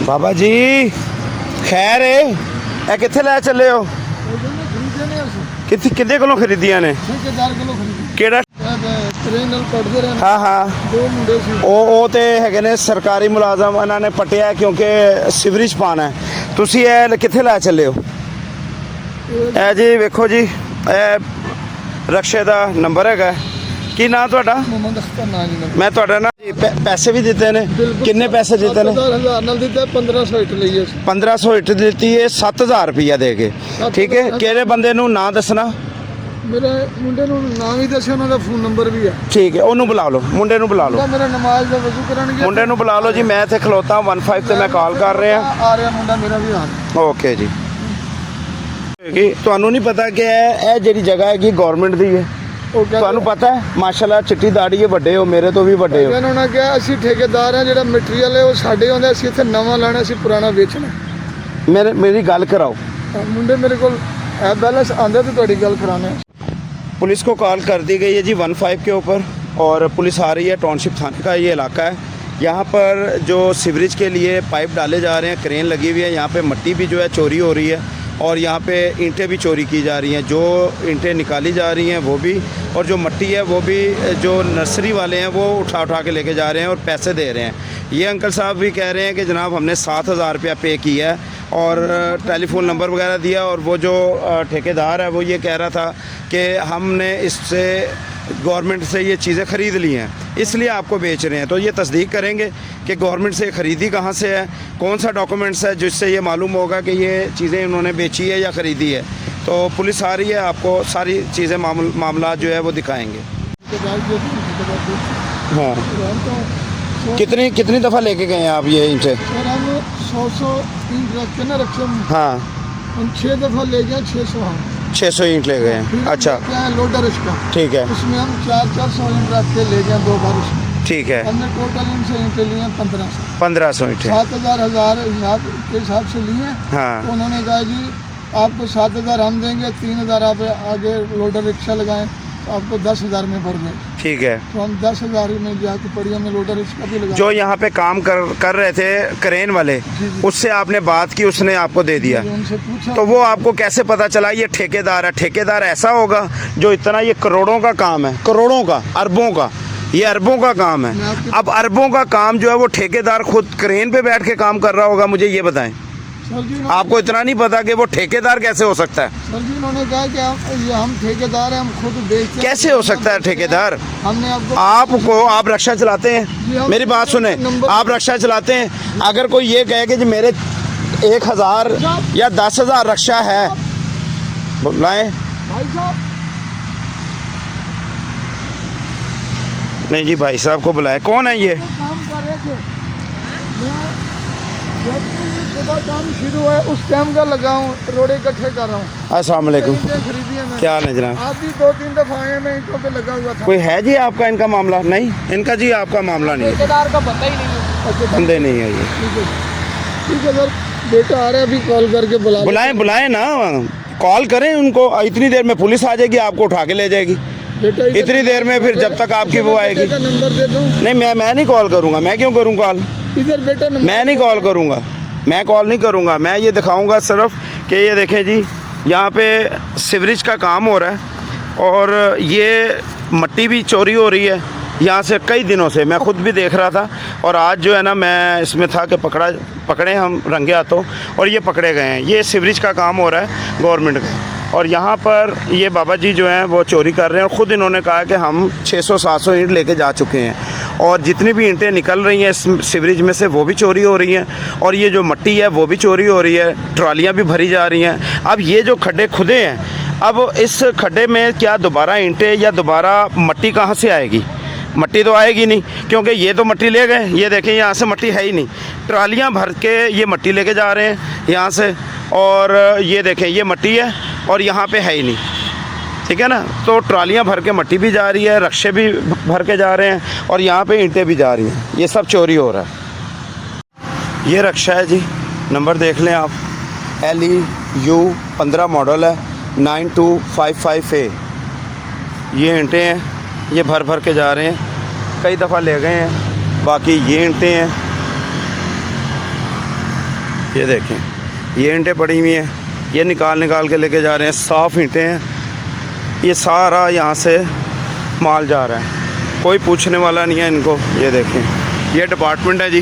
बाबा जी खैर है ए किथे लै चले हो कितने कोलों खरीदियां ने केड़ा हाँ हाँ ਉਹ ਤੇ ਹੈਗੇ ਨੇ ਸਰਕਾਰੀ ਮੁਲਾਜ਼ਮ ਇਹਨਾਂ ਨੇ ਪਟਿਆ ਕਿਉਂਕਿ ਸਿਵਰੇਜ ਪਾਣਾ ਤੁਸੀਂ ਇਹ ਕਿੱਥੇ ਲੈ ਚੱਲੇ ਹੋ ਇਹ ਜੀ ਵੇਖੋ ਜੀ ਇਹ ਰਕਸ਼ੇ ਦਾ ਨੰਬਰ ਹੈਗਾ ਕੀ ਨਾਮ ਤੁਹਾਡਾ ਮੈਂ ਤੁਹਾਡਾ ਨਾ ਪੈਸੇ ਵੀ ਦਿੱਤੇ ਨੇ ਕਿੰਨੇ ਪੈਸੇ ਦਿੱਤੇ ਨੇ 1500 ਇੱਟ ਲਈ 1500 ਇੱਟ ਦਿੱਤੀ ਹੈ 7000 ਰੁਪਇਆ ਦੇ ਕੇ ਠੀਕ ਹੈ ਕਿਹੜੇ ਬੰਦੇ ਨੂੰ ਨਾਂ ਦੱਸਣਾ ਮੇਰੇ ਮੁੰਡੇ ਨੂੰ ਨਾਮ ਹੀ ਦੱਸਿਆ ਉਹਨਾਂ ਦਾ ਫੋਨ ਨੰਬਰ ਵੀ ਹੈ ਠੀਕ ਹੈ ਉਹਨੂੰ ਬੁਲਾ ਲਓ ਮੁੰਡੇ ਨੂੰ ਬੁਲਾ ਲਓ ਮੇਰਾ ਨਮਾਜ਼ ਦਾ ਵਜ਼ੂ ਕਰਨਗੇ ਮੁੰਡੇ ਨੂੰ ਬੁਲਾ ਲਓ ਜੀ ਮੈਂ ਇੱਥੇ ਖਲੋਤਾ 15 ਤੇ ਮੈਂ ਕਾਲ ਕਰ ਰਿਹਾ ਆ ਰਿਹਾ ਮੁੰਡਾ ਮੇਰਾ ਵੀ ਆ ਓਕੇ ਜੀ ਤੁਹਾਨੂੰ ਨਹੀਂ ਪਤਾ ਕਿ ਇਹ ਜਿਹੜੀ ਜਗ੍ਹਾ ਹੈਗੀ ਗਵਰਨਮੈਂਟ ਦੀ ਹੈ ਤੁਹਾਨੂੰ ਪਤਾ ਹੈ ਮਾਸ਼ਾਅੱਲਾ ਚਿੱਟੀ ਦਾੜੀ ਹੈ ਵੱਡੇ ਹੋ ਮੇਰੇ ਤੋਂ ਵੀ ਵੱਡੇ ਹੋ ਉਹਨਾਂ ਨੇ ਕਿਹਾ ਅਸੀਂ ਠੇਕੇਦਾਰ ਹਾਂ ਜਿਹੜਾ ਮਟੀਰੀਅਲ ਹੈ ਉਹ ਸਾਡੇ ਆਉਂਦਾ ਅਸੀਂ ਇੱਥੇ ਨਵਾਂ ਲਾਣਾ ਅਸੀਂ ਪੁਰਾਣਾ ਵੇਚਣਾ ਮੇਰੀ ਗੱਲ ਕਰਾਓ ਮੁੰਡੇ ਮੇਰੇ ਕੋਲ बैलेंस आंदे तो थोड़ी गल कराने पुलिस को कॉल कर दी गई है जी 15 के ऊपर और पुलिस आ रही है टाउनशिप थाने का ये इलाका है यहाँ पर जो सीवरेज के लिए पाइप डाले जा रहे हैं क्रेन लगी हुई है यहाँ पे मिट्टी भी जो है चोरी हो रही है और यहाँ पे ईंटें भी चोरी की जा रही हैं जो ईंटें निकाली जा रही हैं वो भी और जो मिट्टी है वो भी जो नर्सरी वाले हैं वो उठा के लेके जा रहे हैं और पैसे दे रहे हैं ये अंकल साहब भी कह रहे हैं कि जनाब हमने 7000 रुपया पे किया है और टेलीफोन नंबर वगैरह दिया और वो जो ठेकेदार है वो ये कह रहा था कि हमने इससे गवर्नमेंट से ये चीज़ें ख़रीद ली हैं इसलिए आपको बेच रहे हैं तो ये तस्दीक करेंगे कि गवर्नमेंट से ख़रीदी कहाँ से है कौन सा डॉक्यूमेंट्स है जिससे ये मालूम होगा कि ये चीज़ें इन्होंने बेची है या ख़रीदी है तो पुलिस आ रही है आपको सारी चीज़ें मामला जो है वो दिखाएँगे हाँ कितनी दफ़ा लेके गए हैं आप ये इनसे 100 ईंट रख के ना रखे हाँ हम 6 दफ़ा ले गए 600 हम 600 ईंट ले गए हैं अच्छा क्या है लोडर इसका ठीक है उसमें हम 400 ईंट रख के ले गए 2 बार उसमें ठीक है हमने टोटल इनसे ईंटें लिए 1500 ईंटें 7000 के हिसाब से लिए हाँ तो उन्होंने कहा जी आपको 7000 हम देंगे 3000 आप आगे लोडर रिक्शा लगाएं तो आपको 10,000 में भर दें ठीक है तो हम 10,000 में जाके पड़ी हमें लोडर रिक्शा भी लगा जो यहाँ पे काम कर रहे थे क्रेन वाले उससे आपने बात की उसने आपको दे दिया उनसे पूछा तो वो आपको कैसे पता चला ये ठेकेदार है ठेकेदार ऐसा होगा जो इतना ये करोड़ों का काम है करोड़ों का अरबों का ये अरबों का काम है अब अरबों का काम जो है वो ठेकेदार खुद क्रेन पे बैठ के काम कर रहा होगा मुझे ये बताएं आपको इतना नहीं पता कि वो ठेकेदार कैसे हो सकता है सर जी उन्होंने कहा कि हम ठेकेदार हैं हम खुद बेचते हैं कैसे हो सकता है ठेकेदार हमने आप रक्षा चलाते हैं मेरी बात सुने आप रक्षा चलाते हैं अगर कोई ये कहे कि मेरे 1000 या 10,000 रक्षा है बुलाएं भाई साहब नहीं जी भाई साहब को बुलाए कौन है ये काम कर रहे थे मैं काम शुरू है उस टाइम का लगाऊं रोड़े इकट्ठे कर रहा हूँ अस्सलाम वालेकुम खरीदी है क्या हाल है जनाब आप भी 2-3 दफा आए मैं ईंटों पे लगा हुआ था कोई है जी आपका इनका मामला नहीं इनका जी आपका मामला नहीं है ठेकेदार का पता ही नहीं है बंदे नहीं है ये ठीक है सर बेटा आ रहा है अभी कॉल करके बुलाएं ना कॉल करें उनको इतनी देर में पुलिस आ जाएगी आपको उठा के ले जाएगी इतनी देर में फिर जब तक आपकी वो आएगी नंबर दे दूं नहीं मैं नहीं कॉल करूँगा मैं क्यों करूँ कॉल इधर बेटा मैं नहीं कॉल करूँगा मैं कॉल नहीं करूँगा मैं ये दिखाऊँगा सिर्फ कि ये देखें जी यहाँ पे सीवरेज का काम हो रहा है और ये मिट्टी भी चोरी हो रही है यहाँ से कई दिनों से मैं खुद भी देख रहा था और आज जो है ना मैं इसमें था कि पकड़े हम रंगे हाथों और ये पकड़े गए हैं ये सीवरेज का काम हो रहा है गवर्नमेंट का और यहाँ पर ये बाबा जी जो हैं वो चोरी कर रहे हैं और ख़ुद इन्होंने कहा कि हम 600-700 ईंट लेके जा चुके हैं और जितनी भी ईंटें निकल रही हैं इस सीवरेज में से वो भी चोरी हो रही हैं और ये जो मिट्टी है वो भी चोरी हो रही है ट्रालियाँ भी भरी जा रही हैं अब ये जो खड्डे खुदे हैं अब इस खड्डे में क्या दोबारा ईंटें या दोबारा मिट्टी कहाँ से आएगी मिट्टी तो आएगी नहीं क्योंकि ये तो मिट्टी ले गए ये देखें यहाँ से मिट्टी है ही नहीं ट्रालियाँ भर के ये मिट्टी लेके जा रहे हैं यहाँ से और ये देखें ये मिट्टी है और यहाँ पे है ही नहीं ठीक है ना तो ट्रालियाँ भर के मिट्टी भी जा रही है रक्शे भी भर के जा रहे हैं और यहाँ पे ईंटें भी जा रही हैं ये सब चोरी हो रहा है ये रक्षा है जी नंबर देख लें आप LEU 15 मॉडल है 9255A ये ईंटें हैं ये भर के जा रहे हैं कई दफ़ा ले गए हैं बाकी ये ईंटें हैं ये देखें, ये ईंटें पड़ी हुई हैं, ये निकाल के लेके जा रहे हैं। साफ़ ईंटें हैं, ये सारा यहाँ से माल जा रहा है, कोई पूछने वाला नहीं है इनको। ये देखें, ये डिपार्टमेंट है जी,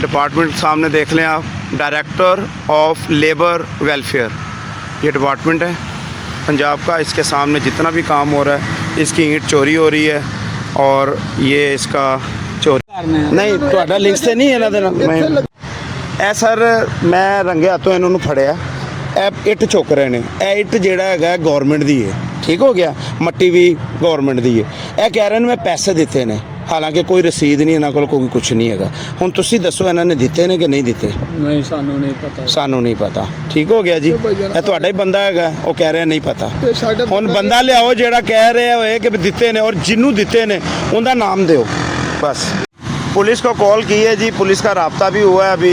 डिपार्टमेंट सामने देख लें आप, डायरेक्टर ऑफ लेबर वेलफेयर ये डिपार्टमेंट है पंजाब का। इसके सामने जितना भी काम हो रहा है, इसकी ईंट चोरी हो रही है और ये इसका चोरी नहीं ਤੁਹਾਡਾ ਲਿੰਕ ਤੇ ਨਹੀਂ ਇਹਨਾਂ ਦੇ ਨਾਲ ਮੈਂ ਇਹ ਸਰ ਮੈਂ ਰੰਗੇ ਹੱਥੋਂ ਇਹਨਾਂ ਨੂੰ ਫੜਿਆ। ਇਹ ਇੱਟ ਚੁੱਕ ਰਹੇ ਨੇ, ਇਹ ਇੱਟ ਜਿਹੜਾ ਹੈਗਾ ਗਵਰਨਮੈਂਟ ਦੀ ਹੈ, ਠੀਕ ਹੋ ਗਿਆ। ਮੱਟੀ ਵੀ ਗਵਰਨਮੈਂਟ ਦੀ ਹੈ। ਇਹ ਕਹਿ ਰਹੇ ਨੇ ਮੈਂ ਪੈਸੇ ਦਿੱਤੇ ਨੇ, ਹਾਲਾਂਕਿ ਕੋਈ ਰਸੀਦ ਨਹੀਂ ਇਹਨਾਂ ਕੋਲ, ਕੋਈ ਕੁਝ ਨਹੀਂ ਹੈਗਾ। ਹੁਣ ਤੁਸੀਂ ਦੱਸੋ ਇਹਨਾਂ ਨੇ ਦਿੱਤੇ ਨੇ ਕਿ ਨਹੀਂ ਦਿੱਤੇ? ਨਹੀਂ ਸਾਨੂੰ ਨਹੀਂ ਪਤਾ, ਸਾਨੂੰ ਨਹੀਂ ਪਤਾ, ਠੀਕ ਹੋ ਗਿਆ ਜੀ। ਇਹ ਤੁਹਾਡਾ ਹੀ ਬੰਦਾ ਹੈਗਾ, ਉਹ ਕਹਿ ਰਿਹਾ ਨਹੀਂ ਪਤਾ। ਤੇ ਸਾਡੇ ਹੁਣ ਬੰਦਾ ਲਿਆਓ ਜਿਹੜਾ ਕਹਿ ਰਿਹਾ ਹੋਏ ਕਿ ਦਿੱਤੇ ਨੇ, ਔਰ ਜਿਹਨੂੰ ਦਿੱਤੇ ਨੇ ਉਹਦਾ ਨਾਮ ਦਿਓ बस। पुलिस को कॉल की है जी, पुलिस का रब्ता भी हुआ है अभी।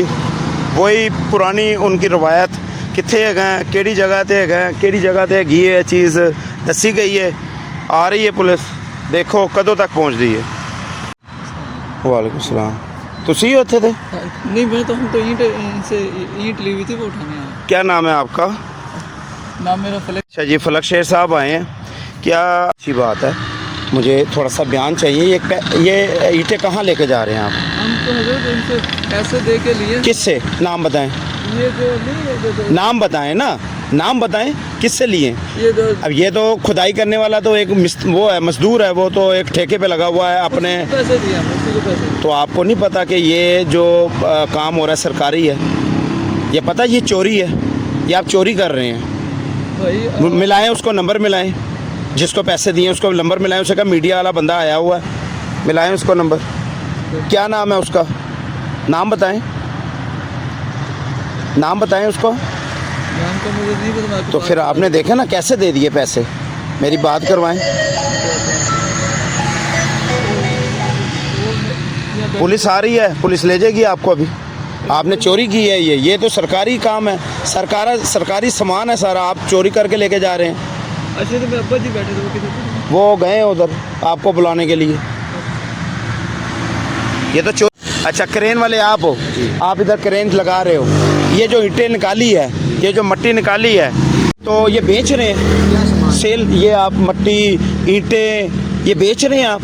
वही पुरानी उनकी रवायत कितने है, केड़ी जगह ते है, केड़ी जगह ते हैगी है चीज़ दसी गई है। आ रही है पुलिस, देखो कदों तक पहुँचती है। वालेकुम सलाम। तुसी उत्थे थे? नहीं मैं तो हम तो ईंट ली हुई थी वो उठाने आए। क्या नाम है आपका? नाम मेरा फलक। अच्छा जी, फलक शेर साहब आए हैं, क्या अच्छी बात है। मुझे थोड़ा सा बयान चाहिए। ये ईंटें कहाँ लेके जा रहे हैं आप? हम तो हजरत इनसे पैसे दे के लिए। किससे? नाम बताएं। ये जो नहीं है जो नाम बताएं ना, नाम बताएं किससे लिए? ये जो अब ये तो खुदाई करने वाला तो एक वो है, मजदूर है, वो तो एक ठेके पे लगा हुआ है अपने। पैसे दिए हम, उसी को पैसे। तो आपको नहीं पता कि ये जो काम हो रहा है सरकारी है? ये पता ये चोरी है, ये आप चोरी कर रहे हैं। भाई मिलाएं उसको, नंबर मिलाएं, जिसको पैसे दिए उसको नंबर मिलाएं। उसे कहा मीडिया वाला बंदा आया हुआ है, मिलाएं उसको नंबर। क्या नाम है उसका? नाम बताएं, नाम बताएं उसको। नाम तो मुझे नहीं पता। तो फिर आपने देखा ना कैसे दे दिए पैसे, मेरी बात करवाएं। पुलिस आ रही है, पुलिस ले जाएगी आपको। अभी आपने चोरी की है, ये तो सरकारी काम है, सरकारी सामान है सारा, आप चोरी करके लेके जा रहे हैं। अच्छा तो अब्बा जी बैठे थे, वो किधर थे? वो गए उधर आपको बुलाने के लिए। ये तो चोरी। अच्छा, क्रेन वाले आप हो, आप इधर क्रेन लगा रहे हो। ये जो ईंटें निकाली है, ये जो मट्टी निकाली है, तो ये बेच रहे हैं सेल? ये आप मट्टी ईंटें ये बेच रहे हैं आप?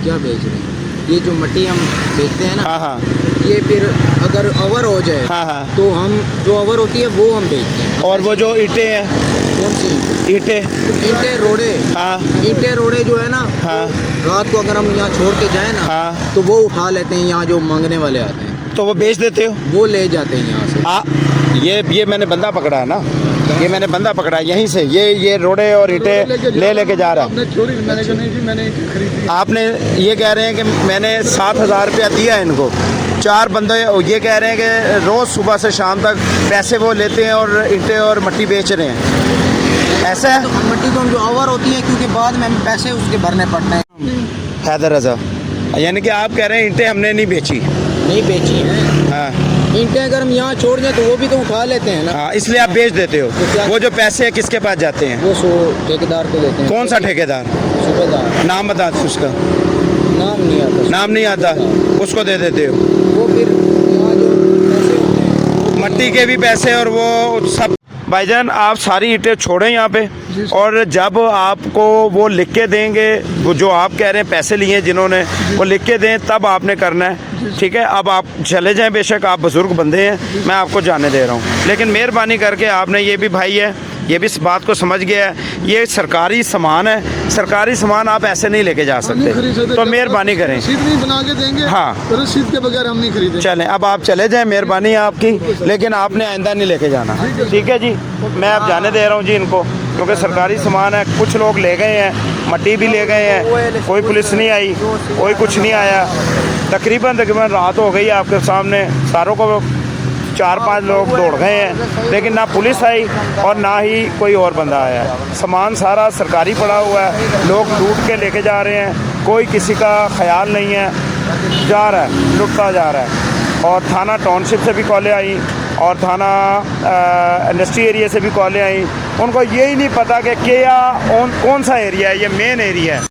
क्या बेच रहे हैं? ये जो मट्टी हम बेचते हैं ना, हाँ हाँ ये फिर अगर ओवर हो जाए हाँ हाँ, तो हम जो ओवर होती है वो हम बेचते हैं। और वो जो ईंटें हैं, कौन सी ईंटें? ईंटें रोड़े। हाँ ईंटें रोड़े जो है ना, हाँ रात को अगर हम यहाँ छोड़ के जाए ना, हाँ, तो वो उठा लेते हैं, यहाँ जो मांगने वाले आते हैं तो वो बेच देते हो? वो ले जाते हैं यहाँ से। ये मैंने बंदा पकड़ा है ना, ये मैंने बंदा पकड़ा है यहीं से। ये रोड़े और ईंटें लेके जा रहा है। आपने चोरी मैंने कहा नहीं जी, मैंने ईंटें खरीदी। आपने ये कह रहे हैं कि मैंने 7,000 रुपया दिया है इनको। 4 बंदे ये कह रहे हैं कि रोज़ सुबह से शाम तक पैसे वो लेते हैं और ईंटें और मट्टी बेच रहे हैं, ऐसा है? तो मट्टी तो जो ओवर होती है, क्योंकि बाद में हमें पैसे उसके भरने पड़ते हैं। हैदर रजा, यानी कि आप कह रहे हैं ईंटें हमने नहीं बेची? नहीं बेची है। हाँ ईंटें अगर हम यहाँ छोड़ दें तो वो भी तो उठा लेते हैं ना। हाँ, इसलिए आप बेच देते हो। वो जो पैसे हैं किसके पास जाते हैं? वो ठेकेदार को देते हैं। कौन सा ठेकेदार? सूबेदार। नाम बता दो उसका। नाम नहीं आता। नाम नहीं आता, उसको दे देते हो। वो फिर यहाँ जो पैसे होते हैं, मट्टी के भी पैसे और वो सब। भाईजान आप सारी ईंटें छोड़ें यहाँ पे, और जब आपको वो लिख के देंगे, वो जो आप कह रहे हैं पैसे लिए हैं जिन्होंने, वो लिख के दें तब आपने करना है, ठीक है? अब आप चले जाएं, बेशक आप बुज़ुर्ग बंदे हैं, मैं आपको जाने दे रहा हूँ, लेकिन मेहरबानी करके आपने, ये भी भाई है, ये भी इस बात को समझ गया है, ये सरकारी सामान है, सरकारी सामान आप ऐसे नहीं लेके जा नहीं खरीद सकते, सकते। तो जब मेहरबानी तक करें। रसीद नहीं बना के देंगे, हाँ। तो रसीद के बगैर हम नहीं खरीदेंगे। चलें, अब आप चले जाएं, मेहरबानी है आपकी, लेकिन आपने आइंदा नहीं लेके जाना, ठीक है जी? मैं अब जाने दे रहा हूँ जी इनको, क्योंकि सरकारी सामान है। कुछ लोग ले गए हैं, मट्टी भी ले गए हैं, कोई पुलिस नहीं आई, कोई कुछ नहीं आया। तकरीबन रात हो गई आपके सामने, सारों को 4-5 लोग दौड़ गए हैं, लेकिन ना पुलिस आई और ना ही कोई और बंदा आया। सामान सारा सरकारी पड़ा हुआ है, लोग लूट के लेके जा रहे हैं, कोई किसी का ख्याल नहीं है, जा रहा है, लुटता जा रहा है। और थाना टाउनशिप से भी कॉलें आई और थाना इंडस्ट्री एरिया से भी कॉलें आई। उनको यही नहीं पता कि क्या कौन सा एरिया है, ये मेन एरिया है।